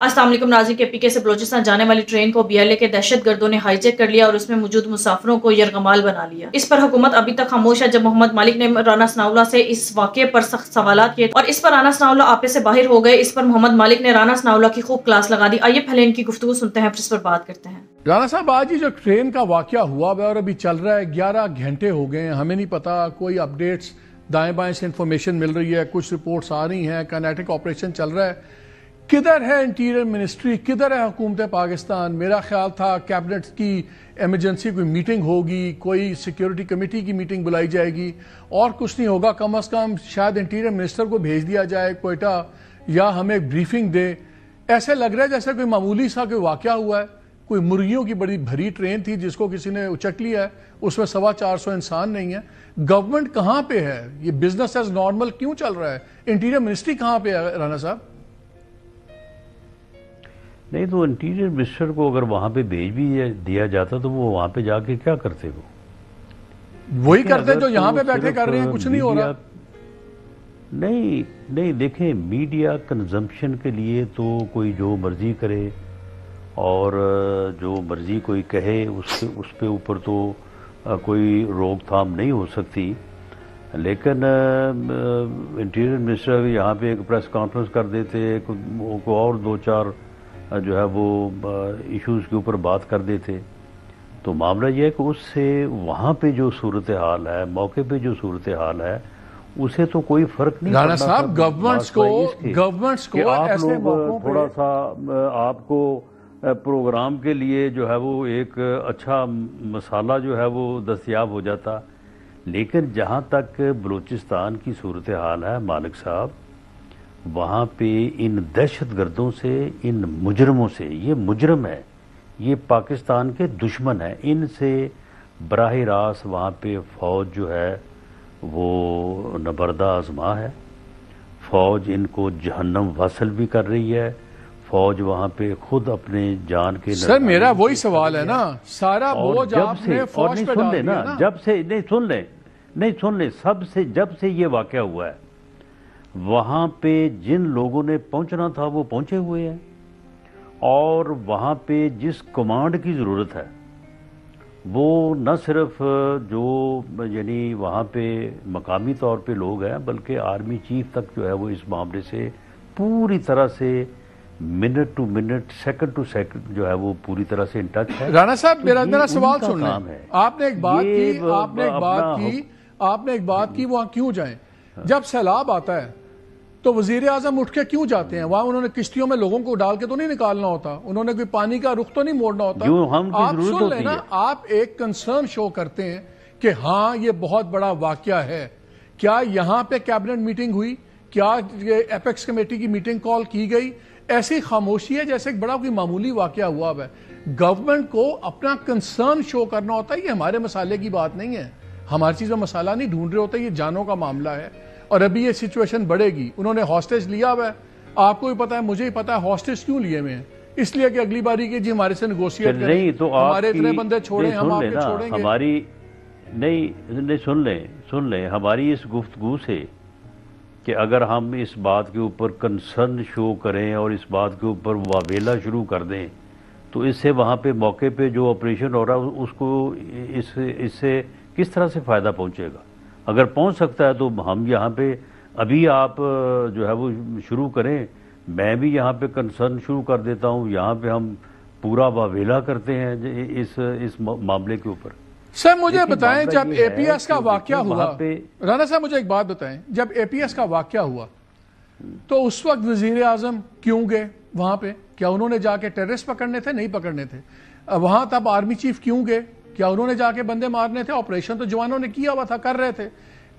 अस्सलाम वालेकुम नाज़रीन, KPK से बलोचिस्तान जाने वाली ट्रेन को BLA के दहशत गर्दों ने हाईजैक कर लिया और उसमें मौजूद मुसाफिरों को यरगमाल बना लिया। इस पर हुकूमत अभी तक खामोश है। जब मोहम्मद मालिक ने राना सनाउल्लाह से इस वाक़े पर सख्त सवालात किए और इस पर राना सनाउल्लाह आपे से बाहर हो गए। इस पर मोहम्मद मालिक ने राना सनाउल्लाह की खूब क्लास लगा दी। आइए पहले इनकी गुफ्तगू सुनते हैं, फिर इस पर बात करते हैं। राना साहब, आज ही जो ट्रेन का वाक़या हुआ है और अभी चल रहा है, 11 घंटे हो गए हैं, हमें नहीं पता, कोई अपडेट्स दाएं बाएं से इंफॉर्मेशन मिल रही है, कुछ रिपोर्ट्स आ रही हैं, काइनेटिक ऑपरेशन चल रहा है। किधर है इंटीरियर मिनिस्ट्री, किधर है हुकूमत पाकिस्तान? मेरा ख्याल था कैबिनेट की एमरजेंसी कोई मीटिंग होगी, कोई सिक्योरिटी कमेटी की मीटिंग बुलाई जाएगी और कुछ नहीं होगा। कम अज कम शायद इंटीरियर मिनिस्टर को भेज दिया जाए कोयटा, या हमें एक ब्रीफिंग दे। ऐसे लग रहा है जैसे कोई मामूली सा कोई वाक़या हुआ है। कोई मुर्गियों की बड़ी भरी ट्रेन थी जिसको किसी ने उचक लिया है, उसमें 450 इंसान नहीं है। गवर्नमेंट कहाँ पे है? ये बिजनेस एज नॉर्मल क्यों चल रहा है? इंटीरियर मिनिस्ट्री कहाँ पे है राना साहब? नहीं तो इंटीरियर मिनिस्टर को अगर वहां पे भेज भी दिया जाता तो वो वहां पे जाके क्या करते? वही करते जो यहाँ पे बैठे कर रहे हैं, कुछ नहीं हो रहा। नहीं देखें, मीडिया कंजम्पशन के लिए तो कोई जो मर्जी करे और जो मर्जी कोई कहे उस पे ऊपर तो कोई रोकथाम नहीं हो सकती। लेकिन इंटीरियर मिनिस्टर यहाँ पे एक प्रेस कॉन्फ्रेंस कर देते, को और 2-4 जो है वो इश्यूज के ऊपर बात कर देते, तो मामला ये है कि उससे वहाँ पे जो सूरत हाल है, मौके पे जो सूरत हाल है, उसे तो कोई फर्क नहीं। राना साहब, गवर्नमेंट्स को आप ऐसे लोग थोड़ा सा आपको प्रोग्राम के लिए जो है वो एक अच्छा मसाला जो है वो दस्तयाब हो जाता। लेकिन जहाँ तक बलूचिस्तान की सूरत हाल है मालिक साहब, वहाँ पे इन दहशत गर्दों से, इन मुजरमों से, ये मुजरम है, ये पाकिस्तान के दुश्मन है, इनसे बराह रास्त वहाँ पे फौज जो है वो नबरदा आजमा है। फौज इनको जहन्नम वासल भी कर रही है। फौज वहाँ पे खुद अपने जान के सर, मेरा वही सवाल है ना, सारा बोझ आपने फौज पे डाल दिया ना। जब से नहीं सुन ले, सबसे जब से ये वाक़या हुआ है, वहाँ पे जिन लोगों ने पहुँचना था वो पहुँचे हुए हैं, और वहाँ पे जिस कमांड की ज़रूरत है वो न सिर्फ जो यानी वहाँ पे मकामी तौर पे लोग हैं, बल्कि आर्मी चीफ तक जो है वो इस मामले से पूरी तरह से minute to minute, second to second जो है वो पूरी तरह से इन टच है। राना साहब, मेरा सवाल सुन लें। आपने एक बात की वहाँ क्यों जाएं? जब सैलाब आता है तो वजीर आजम उठ के क्यों जाते हैं वहां? उन्होंने किश्तियों में लोगों को डाल के तो नहीं निकालना होता, उन्होंने कोई पानी का रुख तो नहीं मोड़ना होता। आप सुन लेना, आप एक कंसर्न शो करते हैं कि हाँ ये बहुत बड़ा वाकया है। क्या यहाँ पे कैबिनेट मीटिंग हुई? क्या एपेक्स कमेटी की मीटिंग कॉल की गई? ऐसी खामोशी है जैसे एक बड़ा कोई मामूली वाकया हुआ है। गवर्नमेंट को अपना कंसर्न शो करना होता है। ये हमारे मसाले की बात नहीं है, हमारी चीज में मसाला नहीं ढूंढ रहे होते, ये जानों का मामला है और अभी ये सिचुएशन बढ़ेगी। उन्होंने हॉस्टेज लिया हुआ है, आपको भी पता है, मुझे ही पता है हॉस्टेज क्यों लिए हुए हैं। इसलिए कि अगली बारी के जी हमारे से नेगोशिएट करें, तो हमारे इतने बंदे छोड़े, हम आपके छोड़ेंगे। हमारी नहीं सुन लें हमारी इस गुफ्तगू से कि अगर हम इस बात के ऊपर कंसर्न शो करें और इस बात के ऊपर वावेला शुरू कर दें, तो इससे वहाँ पे मौके पे जो ऑपरेशन हो रहा है उसको इससे किस तरह से फ़ायदा पहुँचेगा? अगर पहुँच सकता है तो हम यहाँ पे अभी आप जो है वो शुरू करें, मैं भी यहाँ पे कंसर्न शुरू कर देता हूँ, यहाँ पे हम पूरा वावेला करते हैं इस मामले के ऊपर। सर मुझे बताएं, जब एपीएस का वाकया हुआ, राना साहब मुझे एक बात बताएं, जब एपीएस का वाकया हुआ तो उस वक्त वजीर आजम क्यों गए वहां पे? क्या उन्होंने जाके टेररिस्ट पकड़ने थे? नहीं पकड़ने थे। वहां तब आर्मी चीफ क्यों गए? क्या उन्होंने जाके बंदे मारने थे? ऑपरेशन तो जवानों ने किया हुआ था, कर रहे थे।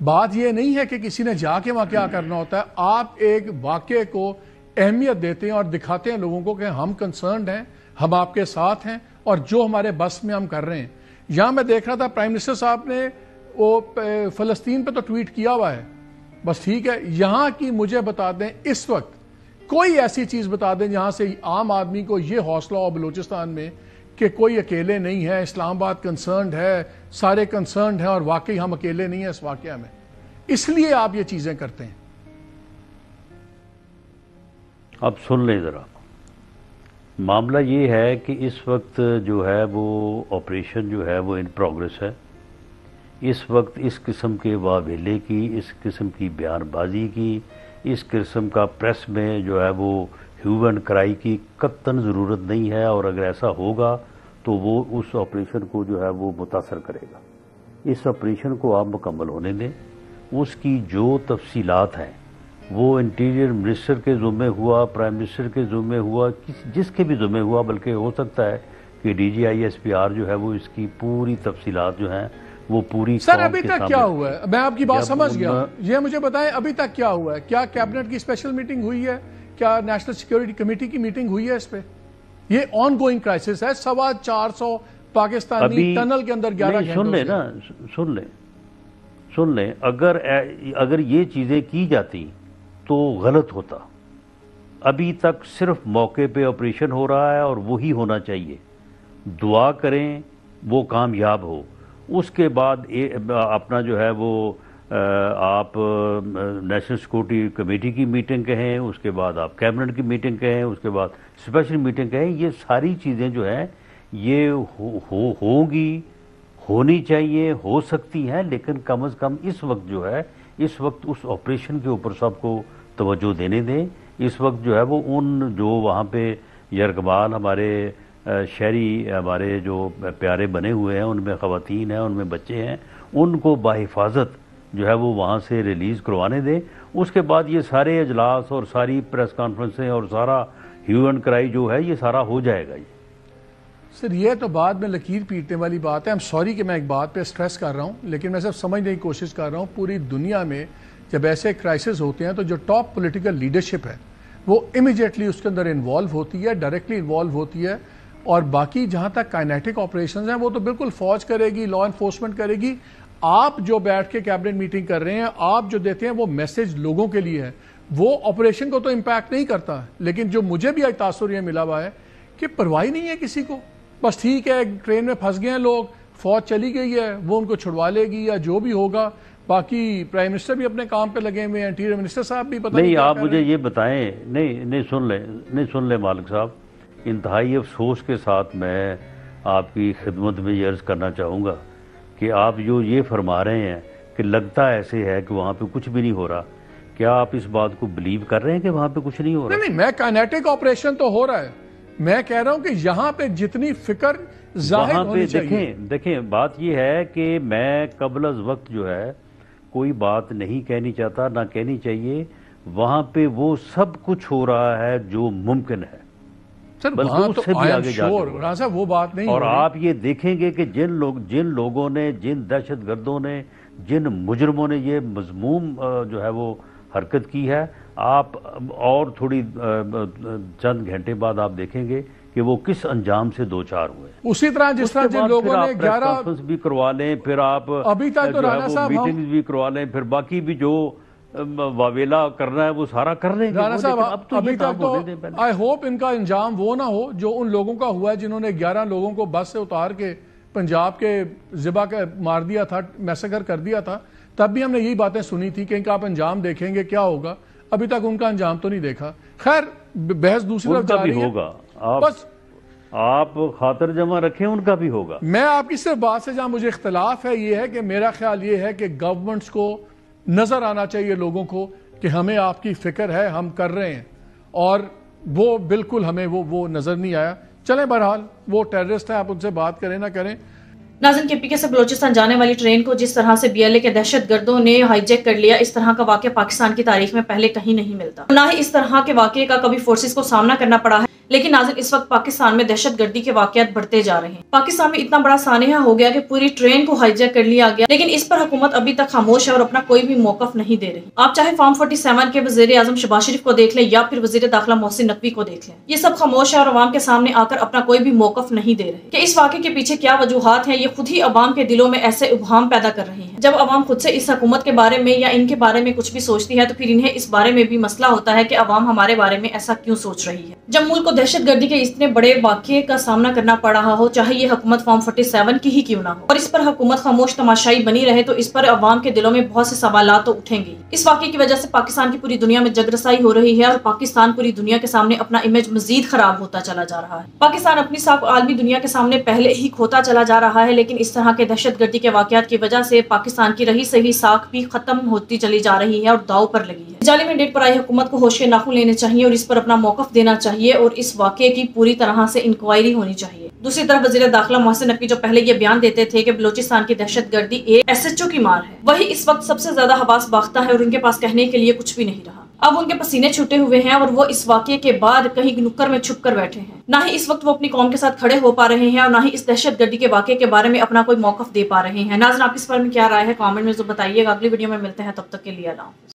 बात यह नहीं है कि किसी ने जाके वहां क्या करना होता है। आप एक वाकये को अहमियत देते हैं और दिखाते हैं लोगों को कि हम कंसर्न्ड हैं, हम आपके साथ हैं और जो हमारे बस में हम कर रहे हैं। यहां मैं देख रहा था प्राइम मिनिस्टर साहब ने वो फलस्तीन पे तो ट्वीट किया हुआ है, बस ठीक है। यहां की मुझे बता दें, इस वक्त कोई ऐसी चीज बता दें जहां से आम आदमी को ये हौसला हो बलूचिस्तान में कि कोई अकेले नहीं है, इस्लामाबाद कंसर्न्ड है, सारे कंसर्न्ड हैं और वाकई हम अकेले नहीं है इस वाकया में। इसलिए आप ये चीजें करते हैं। अब सुन लें जरा, معاملہ یہ ہے کہ اس وقت جو ہے وہ آپریشن جو ہے وہ ان پروگرس ہے. اس وقت اس قسم کے واویلے کی، اس قسم کی بیان بازی کی، اس قسم کا پریس میں جو ہے وہ ہیو اینڈ کرائی کی قطعاً ضرورت نہیں ہے، اور اگر ایسا ہوگا تو وہ اس آپریشن کو جو ہے وہ متاثر کرے گا. اس آپریشن کو آپ مکمل ہونے دیں. اس کی جو تفصیلات ہیں وہ انٹیریئر منسٹر کے ذمے ہوا، پرائم منسٹر کے ذمے ہوا، جس کے بھی ذمے ہوا، بلکہ ہو سکتا ہے کہ D G I S P R جو ہے وہ اس کی پوری تفصیلات جو ہیں وہ پوری سر ابھی تک کیا ہوا ہے؟ میں آپ کی بات سمجھ گیا. یہ مجھے بتائیں ابھی تک کیا ہوا ہے؟ کیا کیبنٹ کی اسپیشل میٹنگ ہوئی ہے؟ کیا نیشنل سیکیورٹی کمیٹی کی میٹنگ ہوئی ہے اس پہ؟ یہ آن گوئنگ کرائسس ہے. 450 پاکستانی ٹنل کے اندر 11 گھنٹوں سن لیں اگر یہ چیزیں کی جاتی تو غلط ہوتا. ابھی تک صرف موقع پہ آپریشن ہو رہا ہے اور وہی ہونا چاہیے. دعا کریں وہ کامیاب ہو. اس کے بعد اپنا جو ہے وہ آپ نیشنل سیکورٹی کمیٹی کی میٹنگ کہیں، اس کے بعد آپ کیبنٹ کی میٹنگ کہیں، اس کے بعد اسپیشل میٹنگ کہیں. یہ ساری چیزیں جو ہیں یہ ہوں گی، ہونی چاہیے، ہو سکتی ہیں، لیکن کم از کم اس وقت جو ہے اس وقت اس آپریشن کے اوپر سب کو توجہ دینے دیں. اس وقت جو ہے وہ ان جو وہاں پہ یرغمال ہمارے شہری ہمارے جو پیارے بنے ہوئے ہیں، ان میں خواتین ہیں، ان میں بچے ہیں، ان کو بحفاظت جو ہے وہ وہاں سے ریلیز کروانے دیں. اس کے بعد یہ سارے اجلاس اور ساری پریس کانفرنسیں اور سارا ہیو اینڈ کرائی جو ہے یہ سارا ہو جائے گا. سر یہ تو بعد میں لکیر پیٹنے والی بات ہے. سوری کہ میں ایک بات پہ سٹریس کر رہا ہوں، لیکن میں صرف سمجھنے کی کوشش کر رہا ہوں. پوری دنیا میں جب ایسے کرائسس ہوتے ہیں تو جو ٹاپ پولیٹیکل لیڈرشپ ہے وہ امیجیٹلی اس کے اندر انوالو ہوتی ہے، ڈائریکٹلی انوالو ہوتی ہے. اور باقی جہاں تک کائنیٹک آپریشنز ہیں وہ تو بالکل فوج کرے گی، لا انفورسمنٹ کرے گی. آپ جو بیٹھ کے کیبنٹ میٹنگ کر رہے ہیں، آپ جو دیتے ہیں وہ میسج لوگوں کے لیے ہے، وہ آپریشن کو تو امپیکٹ نہیں کرتا. لیکن جو مجھے بھی آج تاثر یہ ملا ہوا ہے کہ پرواہ نہیں ہے کسی کو. بس ٹھیک ہے ٹرین میں پھنس گئے ہیں لوگ، فوج چلی گئی ہے، وہ ان کو چھڑوا لے گی یا جو بھی ہوگا. باقی پرائم منسٹر بھی اپنے کام پہ لگے ہوئے ہیں، انٹیریئر منسٹر صاحب بھی پتہ نہیں. آپ مجھے یہ بتائیں، نہیں سن لیں مالک صاحب. انتہائی افسوس کے ساتھ میں آپ کی خدمت میں یہ عرض کرنا چاہوں گا کہ آپ جو یہ فرما رہے ہیں کہ لگتا ایسے ہے کہ وہاں پہ کچھ بھی نہیں ہو رہا، کیا آپ اس بات کو بلیو کر رہے ہیں کہ وہاں پہ کچھ نہیں ہو رہا؟ نہیں، میں کائنیٹک آپریشن تو ہو رہا ہے. میں کہہ رہا ہوں کہ یہاں پہ جتنی فکر ظاہر ہونی چاہیے. دیکھیں بات یہ ہے کہ میں قبل از وقت جو ہے کوئی بات نہیں کہنی چاہتا، نہ کہنی چاہیے. وہاں پہ وہ سب کچھ ہو رہا ہے جو ممکن ہے. سر وہاں تو I am sure رانا صاحب وہ بات نہیں. اور آپ یہ دیکھیں گے کہ جن لوگوں نے، جن دہشت گردوں نے، جن مجرموں نے یہ مذموم جو ہے وہ حرکت کی ہے، آپ اور تھوڑی چند گھنٹے بعد آپ دیکھیں گے کہ وہ کس انجام سے دوچار ہوئے. اسی طرح جس طرح جن لوگوں نے 11 کانفرنس بھی کروا لیں، پھر آپ ابھی تک تو رانا صاحب میٹنگز بھی کروا لیں، پھر باقی بھی جو واویلا کرنا ہے وہ سارا کر لیں گے. رانا صاحب ابھی تک تو آئی ہوپ ان کا انجام وہ نہ ہو جو ان لوگوں کا ہوا ہے جنہوں نے 11 لوگوں کو بس سے اتار کے پنجاب کے ذبح مار دیا تھا، میسیکر کر دیا تھا. تب بھی ہم نے یہی باتیں سنی تھی کہ ان کا آپ انجام دیکھیں گے کیا ہوگا. ابھی تک ان کا انجام تو نہیں دیکھا. خیر بحث دوسری طرف جا رہی ہے. بس آپ خاطر جمع رکھیں، ان کا بھی ہوگا. میں آپ کی صرف بات سے جہاں مجھے اختلاف ہے یہ ہے کہ میرا خیال یہ ہے کہ گورنمنٹس کو نظر آنا چاہیے لوگوں کو کہ ہمیں آپ کی فکر ہے، ہم کر رہے ہیں، اور وہ بالکل ہمیں وہ نظر نہیں آیا. چلیں بہرحال وہ ٹیررسٹ ہیں، آپ ان سے بات کریں نہ کریں. ناظرین کے پی کے سے بلوچستان جانے والی ٹرین کو جس طرح سے بی ایل اے کے دہشت گردوں نے ہائی جیک کر لیا، اس طرح کا واقعہ پاکستان کی تاریخ میں پہلے کہیں نہیں ملتا. نہ ہی اس طرح کے واقعے کا کبھی فورسز کو سامنا کرنا پڑا ہے. لیکن ناظرین اس وقت پاکستان میں دہشت گردی کے واقعات بڑھتے جا رہے ہیں. پاکستان میں اتنا بڑا سانحہ ہو گیا کہ پوری ٹرین کو ہائی جیک کر لیا گیا، لیکن اس پر حکومت ابھی تک خاموش ہے اور اپنا کوئی بھی موقف نہیں دے رہی. آپ چاہے فارم 47 کے وزیر اعظم شہباز شریف کو دیکھ لیں یا پھر وزیر داخلہ محسن نقوی کو دیکھ لیں، یہ سب خاموش ہے اور عوام کے سامنے آ کر اپنا کوئی بھی موقف نہیں دے رہے. کہ اس واقعے کے پیچھے کیا وجوہات ہیں، یہ خود ہی عوام کے دلوں میں ایسے ابہام پیدا کر رہے ہیں. جب عوام خود سے اس حکومت کے بارے میں یا ان کے بارے میں کچھ بھی سوچتی ہے تو پھر انہیں اس بارے میں بھی مسئلہ ہوتا ہے کہ عوام ہمارے بارے میں ایسا کیوں سوچ رہی ہے. جب ملک کو दहशत गर्दी के इतने बड़े वाक़े का सामना करना पड़ रहा हो, चाहे ये हुकूमत फॉर्म 47 की ही क्यों ना हो, और इस पर हुकूमत खामोश तमाशाई बनी रहे, तो इस पर अवाम के दिलों में बहुत से सवालात तो उठेंगे। इस वाक़े की वजह से पाकिस्तान की पूरी दुनिया में जगरसाई हो रही है और पाकिस्तान पूरी दुनिया के सामने अपना इमेज मजीद खराब होता चला जा रहा है। पाकिस्तान अपनी साख आलमी दुनिया के सामने पहले ही खोता चला जा रहा है, लेकिन इस तरह के दहशत गर्दी के वाक़यात की वजह से पाकिस्तान की रही सही साख भी खत्म होती चली जा रही है और दाव पर लगी है। जाली मैंडेट पर आई हुकूमत को होश के नाखून लेने चाहिए और इस पर अपना मौक़िफ़ देना चाहिए और इस वाक़े की पूरी तरह से इंक्वायरी होनी चाहिए। दूसरी तरफ वज़ीर दाखिला मोहसिन नकवी जो पहले ये बयान देते थे कि बलूचिस्तान की दहशत गर्दी एक SHO की मार है, वही इस वक्त सबसे ज्यादा हवास बाख्ता है और उनके पास कहने के लिए कुछ भी नहीं रहा। अब उनके पसीने छूटे हुए हैं और वो इस वाक़े के बाद कहीं नुक्कड़ में छुप कर बैठे हैं। ना ही इस वक्त वो अपनी कौम के साथ खड़े हो पा रहे हैं और ना ही इस दहशत गर्दी के वाक़े के बारे में अपना कोई मौक़िफ़ दे पा रहे हैं। नाज़रीन, आपकी इस बारे में क्या राय है, कमेंट में जो बताइएगा। अगली वीडियो में मिलते हैं, तब तक के लिए अल्लाह।